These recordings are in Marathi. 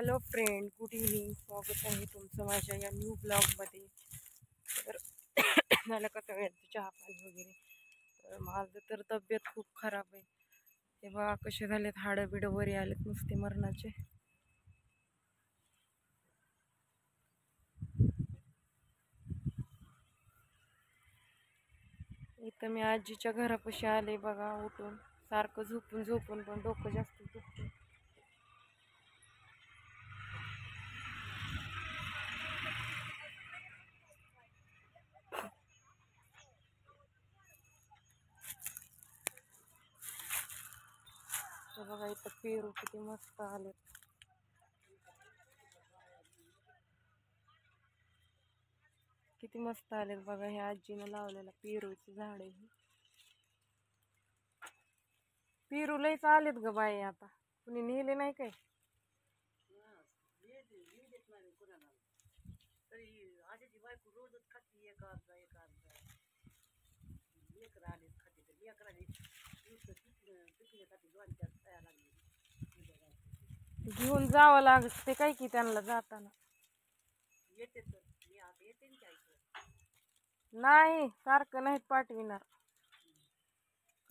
Hello friend, good evening. स्वागत आहे तुमचं माझ्या या न्यू ब्लॉगमध्ये. तर मला कसं वेळचं चहा पाणी वगैरे. तर माझं तर तब्येत खूप खराब आहे. ते बघा कसे झालेत, हाडं बिडं वरी आलेत नुसते मरणाचे. इथं मी आजीच्या घरापाशी आले बघा उठून. सारखं झोपून झोपून पण डोकं जास्त दुखतं. तर बघा इथं पेरू किती मस्त आलेत. किती मस्त आलेत बघा. ह्या आजीनं लावलेलं पेरूचं झाड आहे. पेरू लयच आलेत ग बाई. आता कुणी नेले नाही काय? घेऊन जावं लागत ते काय की त्यांना जाताना. नाही सारखं नाहीत पाठविणार.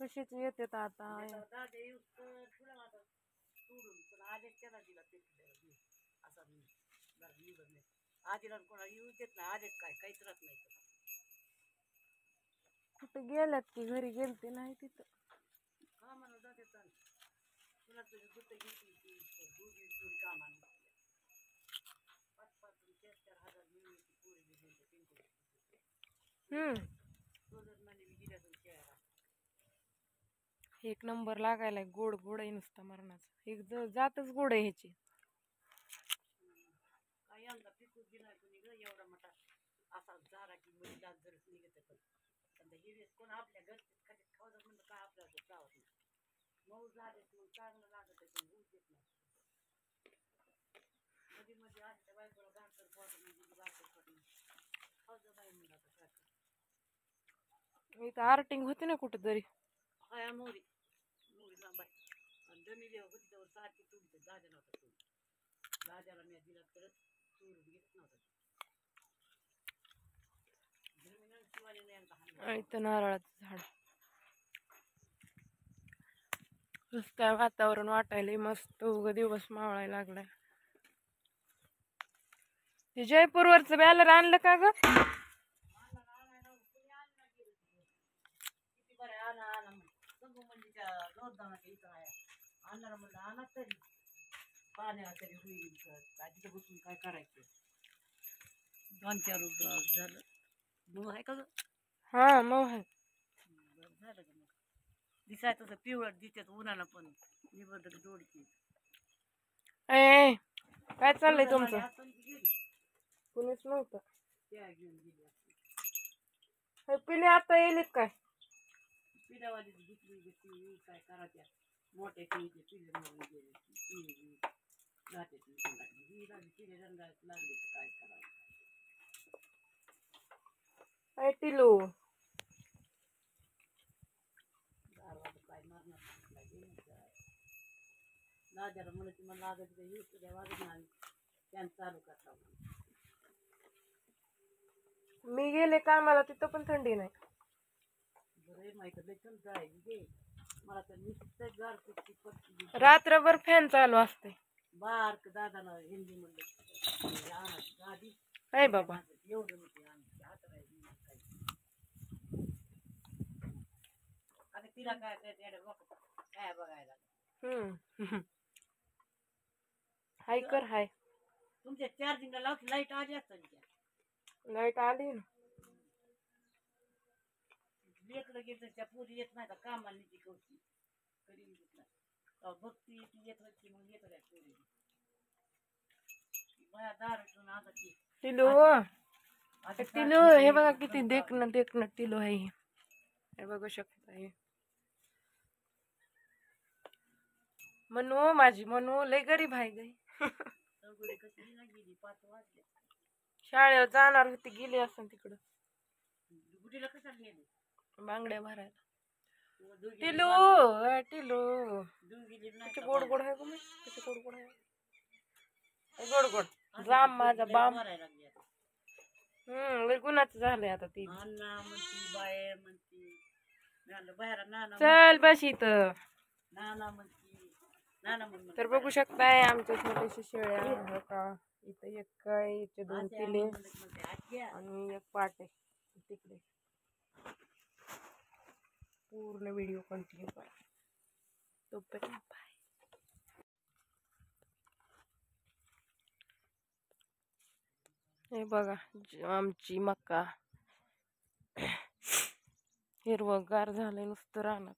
कशीच येतात आता. कुठं गेल्यात की घरी गेलते नाही तिथं. एक नंबर लागायला गोड गोड आहे नुसता मरणाचा. एक जातच गोड आहे ह्याची. इथं आर्टिंग होती ना कुठेतरी. इथं नारळाचं झाड. नुसतं वातावरण वाटायलंय मस्त. उगा दिवस मावळायला लागलाय. ते जयपूरवरचं बॅलर आणलं का ग? काय करायचं? 2-4 झालं मग आहे का? हा मग आहे. झालं का? मग दिसायचं तसं पिवळट दिसत उन्हाला पण निबंधक जोडची. ए काय चाललंय तुमचं? कुणीच नव्हतं. पिले आता येईल काय? पिल्यावाली घेतली काय करायच्या मोठ्या पिढीचे पिले मरून गेले जाते पिले रंगायला लागले काय करायचं. काय टिलू काय मारणार लाजाला म्हणत मला लागत गई तुझ्या वाजत नाही त्यानं चालू करता. मी गेले कामाला तिथं पण थंडी नाही. बरं माहिती लई जाय मला तर निश्चित गार पट्टी रात्रभर फॅन चालू असते. बारक दादाला हिंदी म्हणलं गाडी काय बाबा एवढं आता तिला काय काय बघायला. हाय कर हाय. तुमच्या चार्जिंगला लावून लाईट आली असतं. लाईट आली ना. लेकडं घेत त्या पोरी येत नाही का कामाला निधी कवची करीन घेतला भक्ती येत होती मग येत पोरी माझ्या दारातून आता ती टिलू टिलू हे बघा किती देखणं देखणं टिलू आहे. हे बघू शकता. हे मनू माझी मनू लय गरीब आहे गई. शाळेवर जाणार होती गेली असं तिकडं गुडीला कशाला गेली बांगड्या भरायला. टिलू टिलू किती गोड गोड आहे. किती गोड गोड आहे. गोड गोड जाम माझा बाम मारायला लागली आता. लय गुणाचं झालंय आता ती अण्णा म्हणती बाहेर म्हणती मी म्हणलं बाहेर नाना चल बस इथं नाना म्हणती नाना म्हणून तर बघू शकताय आमच्या छोट्याशा शेळ्या हो का इथं एक काय इथे 2 पिले आणि एक पाट आहे तिकडे पूर्ण व्हिडिओ कंटिन्यू करा तोपर्यंत बाय हे बघा आमची मका हिरवगार झालंय नुसतं रानात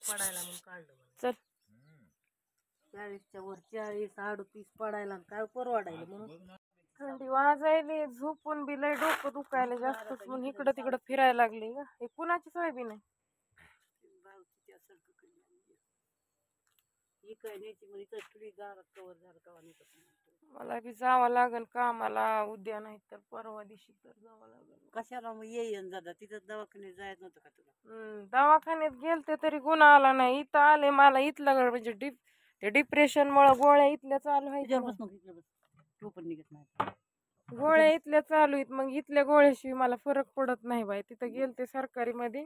पडायला म्हणून काढलं चल 40च्या वर 40 38 पडायला काय परवडायला म्हणून थंडी वाजायली झोपून बी लय डोकं दुखायला जास्तच म्हणून इकडं तिकडं फिरायला लागले का हे कुणाची सोयाबीन आहे मला बी जावं लागेल कामाला उद्या नाही तर परवा दिवशी तर जावं लागेल कशाला मग येईन दादा तिथं दवाखान्यात जायचं नव्हतं का तुला दवाखान्यात गेलते तरी गुन्हा आला नाही इथं आले मला इथलं म्हणजे ते डिप्रेशन मुळे गोळ्या इथल्या चालू आहेत तू पण निघत नाही गोळ्या इथल्या चालू आहेत मग इथल्या गोळ्याशिवाय मला फरक पडत नाही बाई तिथं गेलते सरकारी मध्ये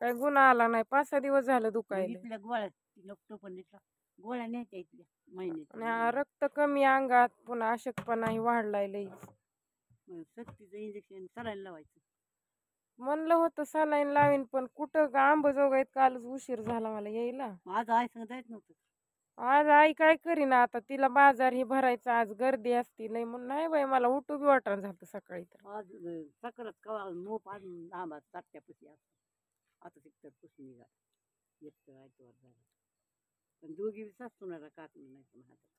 काही गुन्हा आला नाही 5-6 दिवस झालं दुखायला इथल्या गोळ्या पण गोळ्या न्यायच्या इथल्या महिन्यात आणि रक्त कमी अंगात पुन्हा अशक्तपणाही वाढलाय लई सक्तीचं इंजेक्शन सलाईन लावायचं म्हणलं होतं सलाईन लावीन पण कुठं आंबजोगाईत कालच उशीर झाला मला यायला माझं आई सांगता येत नव्हतं आज आई काय करीना आता तिला बाजार ही भरायचा आज गर्दी असती नाही म्हणून नाही बाई मला उठू बी वाटण झालं सकाळी तर आज सकाळच कवा मोप आणून आंबा ताट्यापाशी असतो आता तिकडं पुसून निघा येतं आयतवार झालं पण दोघी बी सासूनाला काकून नाही पण हातात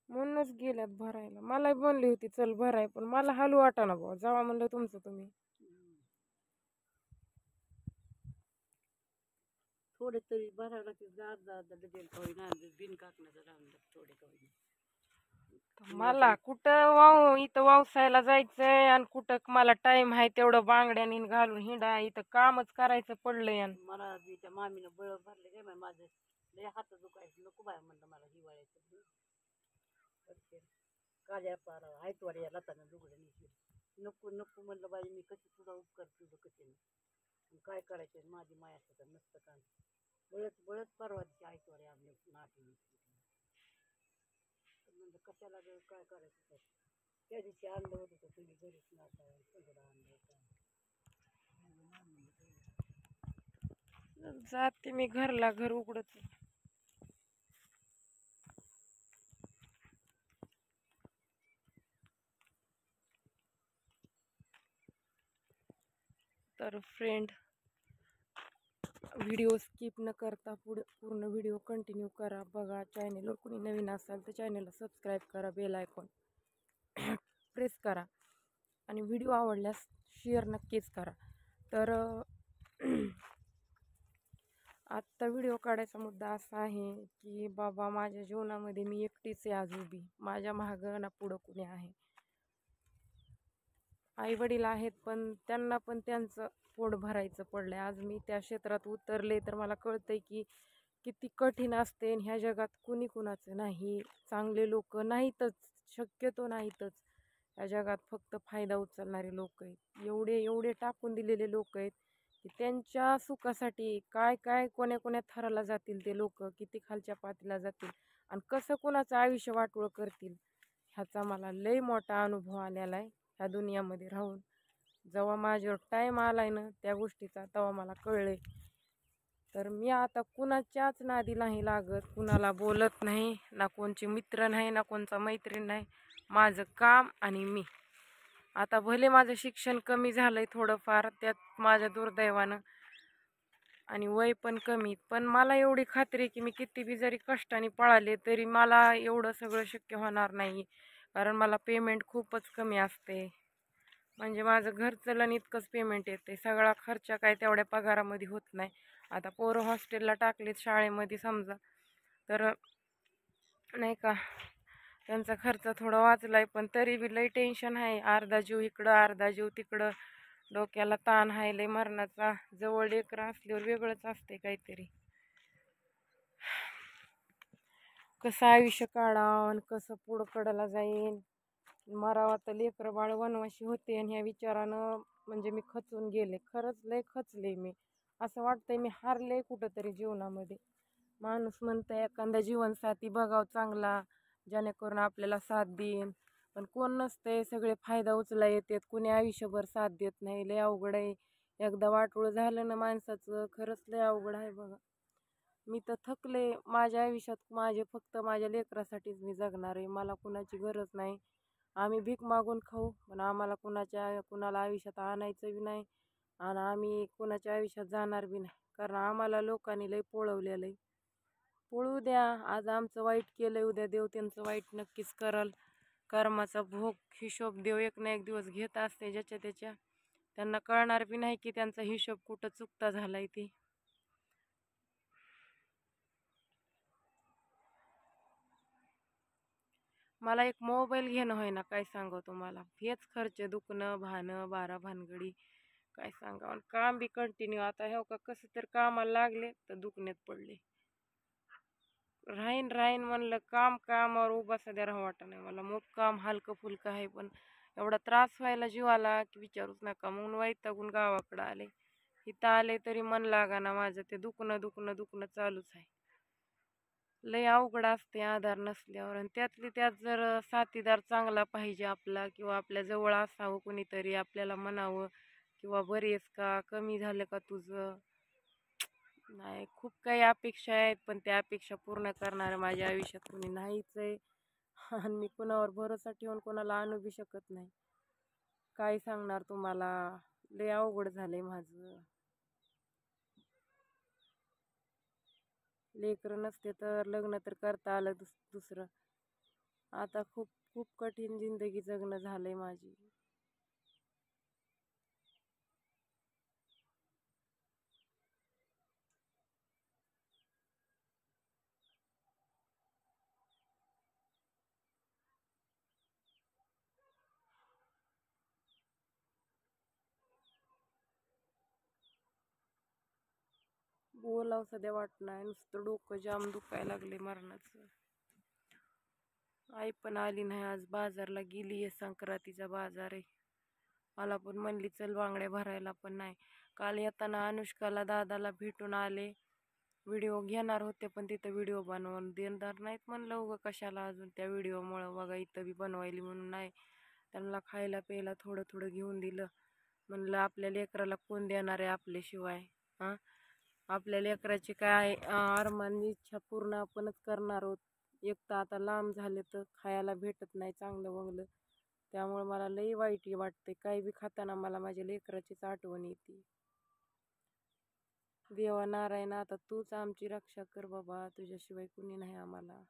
म्हणूनच गेल्यात भरायला मला बनली होती चल भराय पण मला हलू वाटाना भाऊ जावा म्हणलं तुमचं तुम्ही थोडे तरी भरावं लागते अर्धा डझन कवळी बिन काकण्याचं राहून थोडे कवळी मला कुठं इथं वावसायला जायचंय आणि कुठं मला टाइम आहे तेवढं बांगड्याने घालून हिंडा इथं कामच करायचं पडलंय मला तिच्या मामीनं बळ भरले काय माझं लय हात दुखायचं नको बाय म्हणलं मला हिवाळ्याचं काळ्या पारा आयतवार या लतानं लुगडं नको नको म्हणलं बाई मी कशी तुझा उपकार तुझं कसे नाही काय करायचं माझी माया तर नसतं का बळत बळत परवा दिवशी आयतवार आपल्या नाटी म्हणलं कशाला काय करायचं त्या दिवशी आणलं होतं तर तुम्ही घरीच नाटा सगळं आणलं जाते मी घरला घर उघडत तर फ्रेंड व्हिडिओ स्किप न करता पूर्ण व्हिडिओ कंटिन्यू करा बघा चॅनलवर कोणी नवीन असाल तर चॅनलला सबस्क्राईब करा बेल आयकॉन प्रेस करा आणि व्हिडिओ आवडल्यास शेअर नक्कीच करा तर आत्ता व्हिडिओ काढायचा मुद्दा असा आहे की बाबा माझ्या जीवनामध्ये मी एकटीच आहे आज उभी माझ्या मागं ना पुढं कुणी आहे आई वडील आहेत पण त्यांना पण त्यांचं पोट भरायचं पडलंय आज मी त्या क्षेत्रात उतरले तर मला कळतंय की किती कठीण असते ह्या जगात कुणी कुणाचं नाही चांगले लोक नाहीतच शक्यतो नाहीतच या जगात फक्त फायदा उचलणारे लोक आहेत एवढे टाकून दिलेले लोक आहेत की त्यांच्या सुखासाठी काय काय कोण्या थराला जातील ते लोक किती खालच्या पातळीला जातील आणि कसं कोणाचं आयुष्य वाटोळं करतील ह्याचा मला लय मोठा अनुभव आलेला आहे ह्या दुनियामध्ये राहून जेव्हा माझ्यावर टाईम आलाय ना त्या गोष्टीचा तेव्हा मला कळले तर मी आता कुणाच्याच नादी नाही लागत कुणाला बोलत नाही ना कोणचे मित्र नाही ना कोणचा मैत्रीण नाही माझं काम आणि मी आता भले माझं शिक्षण कमी झालंय थोडंफार त्यात माझ्या दुर्दैवानं आणि वय पण कमी पण मला एवढी खात्री आहे की मी किती बी जरी कष्टाने पळाले तरी मला एवढं सगळं शक्य होणार नाही कारण मला पेमेंट खूपच कमी असते म्हणजे माझं घरचं इतकंच पेमेंट येते सगळा खर्च काय तेवढ्या पगारामध्ये होत नाही आता पोरं हॉस्टेलला टाकलेत शाळेमध्ये समजा तर नाही का त्यांचा खर्च थोडा वाचलाय, पण तरी बी लई टेन्शन आहे. अर्धा जीव इकडं अर्धा जीव तिकडं, डोक्याला ताण आहे लई मरणाचा. जवळ लेकरं असल्यावर वेगळंच असते काहीतरी. कसं आयुष्य काढावं आणि कसं पुढं कडला जाईन. मरावा तर लेकरं बाळ वनवाशी होते, आणि ह्या विचारानं म्हणजे मी खचून गेले. खरंच लय खचले मी. असं वाटतंय मी हारले कुठंतरी जीवनामध्ये. माणूस म्हणतंय एखादा जीवनसाथी बघाव चांगला, जेणेकरून आपल्याला साथ देईन, पण कोण नसतंय. सगळे फायदा उचला येतात, कुणी आयुष्यभर साथ देत नाही. लय अवघड आहे. एकदा वाटोळं झालं ना माणसाचं, खरंच लय अवघड आहे बघा. मी तर थकले. माझ्या आयुष्यात फक्त माझ्या लेकरासाठीच मी जगणार आहे. मला कुणाची गरज नाही. आम्ही भीक मागून खाऊ, पण आम्हाला कुणाला आयुष्यात आणायचं बी नाही, आणि आम्ही कुणाच्या आयुष्यात जाणार बी नाही. कारण आम्हाला लोकांनी लय पोळवलेलं आहे. पळू द्या. आज आमचं वाईट केलंय, उद्या देव त्यांचं वाईट नक्कीच करल. कर्माचा भोग हिशोब देव एक ना एक दिवस घेत असते ज्याच्या त्याच्या. त्यांना कळणार बी नाही की त्यांचा हिशोब कुठं चुकता झालाय ती. मला एक मोबाईल घेणं होईना, काय सांगावं तुम्हाला. हेच खर्च, दुखणं भानं बारा भानगडी, काय सांगावं. आणि काम बी कंटिन्यू. आता हो का कसं तर कामाला लागले तर दुखण्यात पडले. राहीन राहीन म्हणलं, कामावर उभा सध्या राहू वाटत नाही मला. मग काम हलकं फुलकं आहे, पण एवढा त्रास व्हायला जीवाला की विचारूच नका. म्हणून वैतागून गावाकडं आले. इथं आले तरी मन लागाना माझं. ते दुखणं दुखणं दुखणं चालूच आहे. लय अवघड असते आधार नसल्यावर. आणि त्यातली त्यात जर साथीदार चांगला पाहिजे आपला, किंवा आपल्या जवळ असावं कोणीतरी, आपल्याला म्हणावं किंवा बरी आहेस का, कमी झालं का तुझं. नाही, खूप काही अपेक्षा आहेत, पण त्या अपेक्षा पूर्ण करणारं माझ्या आयुष्यात कोणी नाहीच आहे. आणि मी कुणावर भरोसा ठेवून कोणाला आणू बी शकत नाही. काय सांगणार तुम्हाला. लय अवघड झालंय माझं. लेकरं नसते तर लग्न तर करता आलं दुसरं. आता खूप खूप कठीण जिंदगी जगणं झालंय माझी. बोलावं सध्या वाट नाही, नुसतं डोकं जाम दुखायला लागले मरणाचं. आई पण आली नाही आज. बाजारला गेली आहे, संक्रांतीचा बाजार आहे. मला पण म्हणली चल बांगड्या भरायला, पण नाही. काल येताना अनुष्काला दादाला भेटून आले. व्हिडिओ घेणार होते, पण तिथं व्हिडिओ बनवून देणार नाहीत म्हणलं. उगं कशाला अजून त्या व्हिडिओमुळं बघा इथं बी बनवायली म्हणून नाही. त्यांना खायला प्यायला थोडं थोडं घेऊन दिलं. म्हणलं आपल्या लेकराला कोण देणार आहे आपल्याशिवाय. हां, आपल्या लेकराची काय अरमान इच्छा पूर्ण आपणच करणार आहोत. एक तर आता लांब झाले तर खायला भेटत नाही चांगलं बंगलं. त्यामुळे मला लई वाईट वाटते. काही बी खाताना मला माझ्या लेकराचीच आठवण येते. देवा नारायण, आता तूच आमची रक्षा कर बाबा, तुझ्याशिवाय कुणी नाही आम्हाला.